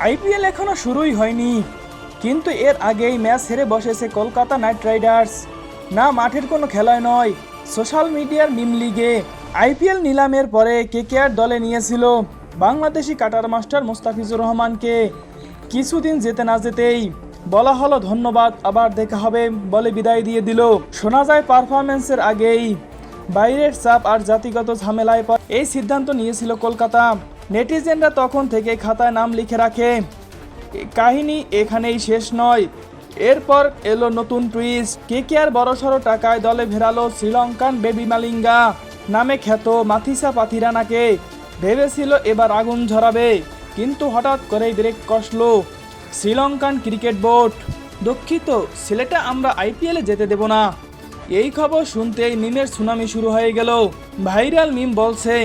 IPL এখনো শুরুই হয়নি, কিন্তু এর আগেই ম্যাচ হেরে বসেছে কলকাতা নাইট রাইডার্স। না মাঠের কোনো খেলায় নয়, সোশ্যাল মিডিয়ার মিম লিগে। আইপিএল নিলামের পরে কেকেআর দলে নিয়েছিল বাংলাদেশি কাটার মাস্টার মোস্তাফিজুর রহমানকে। কিছুদিন যেতে না যেতেই বলা হলো ধন্যবাদ, আবার দেখা হবে বলে বিদায় দিয়ে দিল। শোনা যায় পারফরমেন্সের আগেই বাইরের চাপ আর জাতিগত ঝামেলায় এই সিদ্ধান্ত নিয়েছিল কলকাতা। নেটিজেনরা তখন থেকে খাতায় নাম লিখে রাখে। কাহিনী এখানেই শেষ নয়, এরপর এলো নতুন টুইস্ট। কেকেআর বড়সড় টাকায় দলে ফেরালো শ্রীলঙ্কান বেবি মালিঙ্গা নামে খ্যাত মাথিসা পাথিরানাকে। ভেবেছিল এবার আগুন ঝরাবে, কিন্তু হঠাৎ করেই ব্রেক কষল শ্রীলঙ্কান ক্রিকেট বোর্ড। দুঃখিত, সিলেটে আমরা আইপিএলে যেতে দেব না। এই খবর শুনতেই মিমের সুনামি শুরু হয়ে গেল। ভাইরাল মিম বলছে,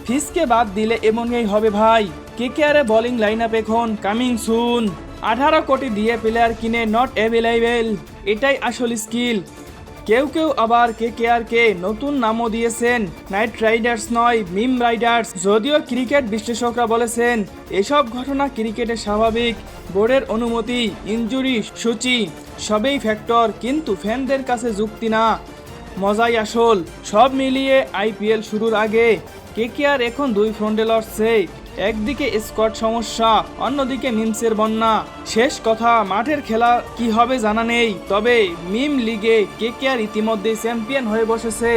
ফিসকে বাদ দিলে এমনই হবে ভাই। কেকেআরে বোলিং লাইন আপ এখন কামিং সুন। 18 কোটি দিয়ে প্লেয়ার কিনে নট অ্যাভেলেবেল, এটাই আসল স্কিল। কেউ কেউ আবার কেকেআরকে নতুন নামও দিয়েছেন, নাইট রাইডার্স নয় মিম রাইডার্স। যদিও ক্রিকেট বিশ্লেষকরা বলেছেন এসব ঘটনা ক্রিকেটের স্বাভাবিক। বোর্ডের অনুমতি, ইনজুরি সূচি সবই ফ্যাক্টর, কিন্তু ফ্যানদের কাছে যুক্তি না, মজাই আসল। সব মিলিয়ে আইপিএল শুরুর আগে কেকেআর এখন দুই ফ্রন্টে লড়ছে। একদিকে স্কোয়াড সমস্যা, অন্যদিকে মিমসের বন্যা। শেষ কথা, মাঠের খেলা কি হবে জানা নেই, তবে মিম লিগে কেকেআর ইতিমধ্যেই চ্যাম্পিয়ন হয়ে বসেছে।